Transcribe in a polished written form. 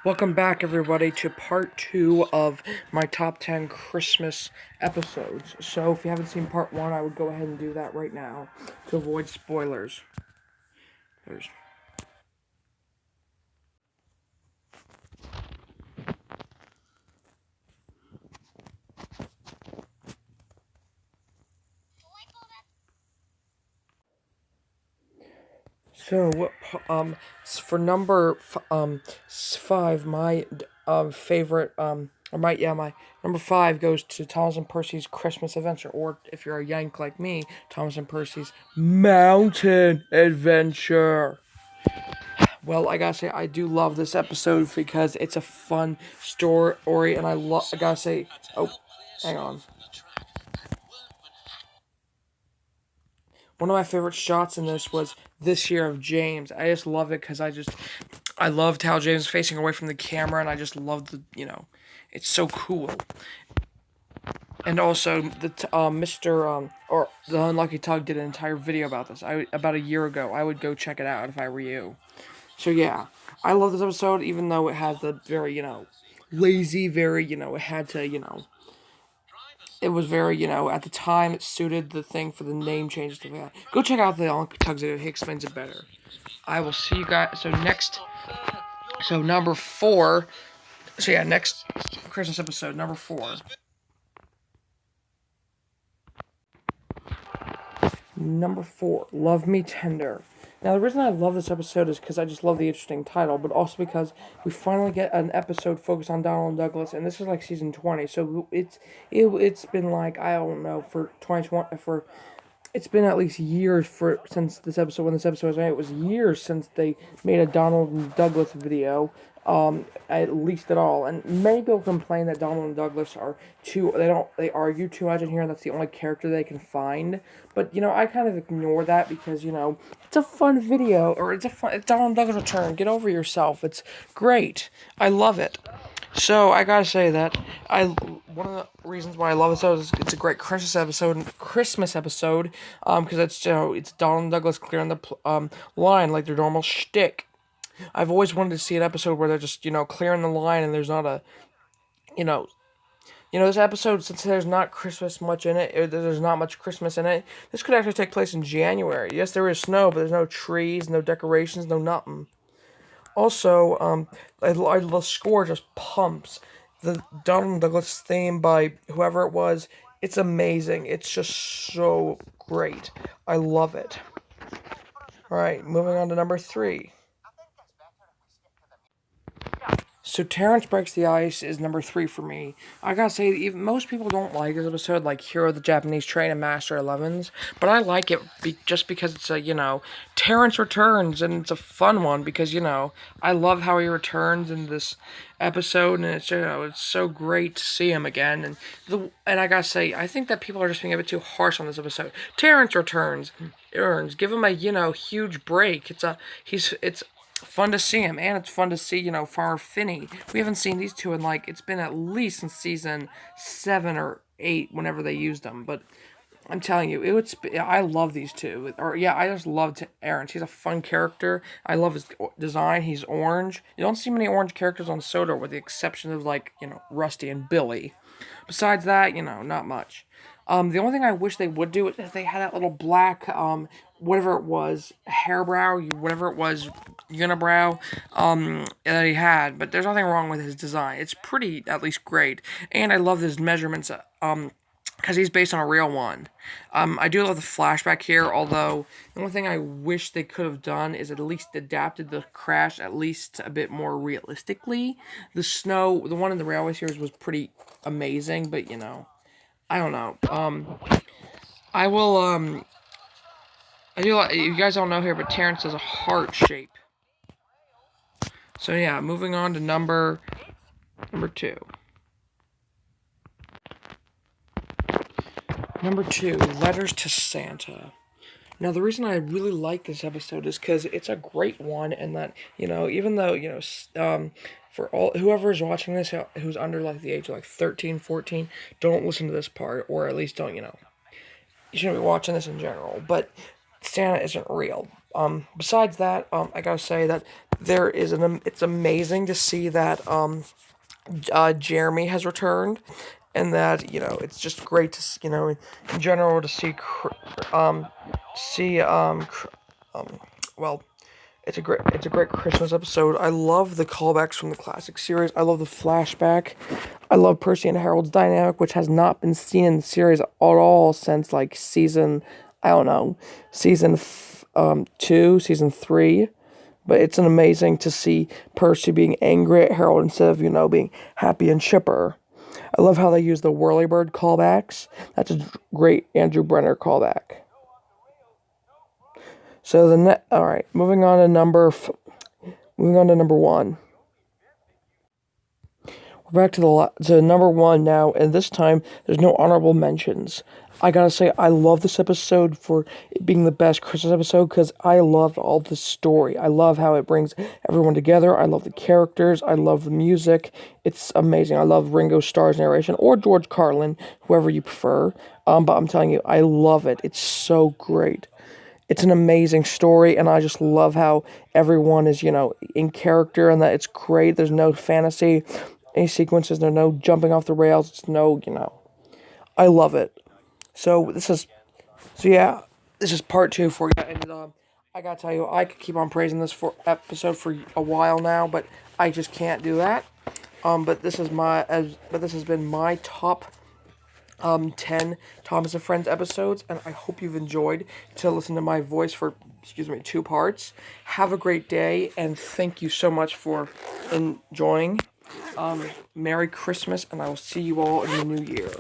Welcome back, everybody, to part 2 of my top 10 Christmas episodes. So, if you haven't seen part 1, I would go ahead and do that right now to avoid spoilers. There's... So, for number 5, my favorite, my number 5 goes to Thomas and Percy's Christmas Adventure, or if you're a Yank like me, Thomas and Percy's Mountain Adventure. Well, I gotta say, I do love this episode because it's a fun story, and I gotta say, oh, hang on. One of my favorite shots in this was this year of James. I just love it because I loved how James was facing away from the camera, and I just loved it's so cool. And also, or the Unlucky Tug did an entire video about this. About a year ago. I would go check it out if I were you. So yeah, I love this episode, even though it has the very, lazy, very, it had to, it was very, at the time it suited the thing for the name change. Go check out the Uncle Tug's video, he explains it better. I will see you guys, number 4, next Christmas episode, number 4. Number 4, Love Me Tender. Now, the reason I love this episode is because I just love the interesting title, but also because we finally get an episode focused on Donald and Douglas, and this is like season 20, so it's been like, I don't know, for 2020, it's been at least years since this episode, when this episode was made. It was years since they made a Donald and Douglas video, at least at all. And many people complain that Donald and Douglas are they argue too much in here, and that's the only character they can find. But, I kind of ignore that because, it's a fun video, or it's Donald and Douglas return. Get over yourself. It's great. I love it. So, I gotta say that one of the reasons why I love this episode is it's a great Christmas episode, because it's Donald and Douglas clearing the line like their normal shtick. I've always wanted to see an episode where they're just, clearing the line and there's not a, this episode, since there's not Christmas much in it, or there's not much Christmas in it, this could actually take place in January. Yes, there is snow, but there's no trees, no decorations, no nothing. Also, the score just pumps. The Donald and Douglas theme by whoever it was, it's amazing. It's just so great. I love it. Alright, moving on to number 3. So Terence Breaks the Ice is number 3 for me. I gotta say, even most people don't like this episode, like Hero of the Japanese Train and Master 11s, but I like it just because it's Terence returns, and it's a fun one because, I love how he returns in this episode, and it's so great to see him again, and I gotta say, I think that people are just being a bit too harsh on this episode. Terence returns, give him a, huge break. It's fun to see him, and it's fun to see, Farmer Finney. We haven't seen these two in, it's been at least since season 7 or 8, whenever they used them, but I'm telling you, I love these two. I just love Terence. He's a fun character. I love his design. He's orange. You don't see many orange characters on Soda, with the exception of, Rusty and Billy. Besides that, not much. The only thing I wish they would do is if they had that little black, whatever it was, hairbrow, whatever it was, unibrow, that he had. But there's nothing wrong with his design. It's pretty, at least, great. And I love his measurements, because he's based on a real one. I do love the flashback here, although the only thing I wish they could have done is at least adapted the crash at least a bit more realistically. The one in the railway series was pretty amazing, but, I don't know. I will, you guys don't know here, but Terence has a heart shape. So yeah, moving on to number 2. Number 2, Letters to Santa. Now, the reason I really like this episode is because it's a great one, and that, even though, for whoever is watching this who's under, the age of, 13, 14, don't listen to this part, or at least don't, you shouldn't be watching this in general, but Santa isn't real. Besides that, I gotta say that it's amazing to see that Jeremy has returned, and that it's just great to in general to see well, it's a great Christmas episode. I love the callbacks from the classic series. I love the flashback. I love Percy and Harold's dynamic, which has not been seen in the series at all since like season, I don't know, two, season three. But it's an amazing to see Percy being angry at Harold instead of being happy and chipper. I love how they use the Whirlybird callbacks. That's a great Andrew Brenner callback. So all right, moving on to number one. We're back to to number one now, and this time there's no honorable mentions. I gotta say, I love this episode for it being the best Christmas episode because I love all the story. I love how it brings everyone together. I love the characters. I love the music. It's amazing. I love Ringo Starr's narration or George Carlin, whoever you prefer. But I'm telling you, I love it. It's so great. It's an amazing story, and I just love how everyone is, in character, and that it's great. There's no fantasy, any sequences. There's no jumping off the rails. It's no, I love it. So yeah, this is part two for you, and I gotta tell you, I could keep on praising this episode for a while now, but I just can't do that. But this has been my top 10 Thomas and Friends episodes, and I hope you've enjoyed to listen to my voice for, two parts. Have a great day, and thank you so much for enjoying. Merry Christmas, and I will see you all in the new year.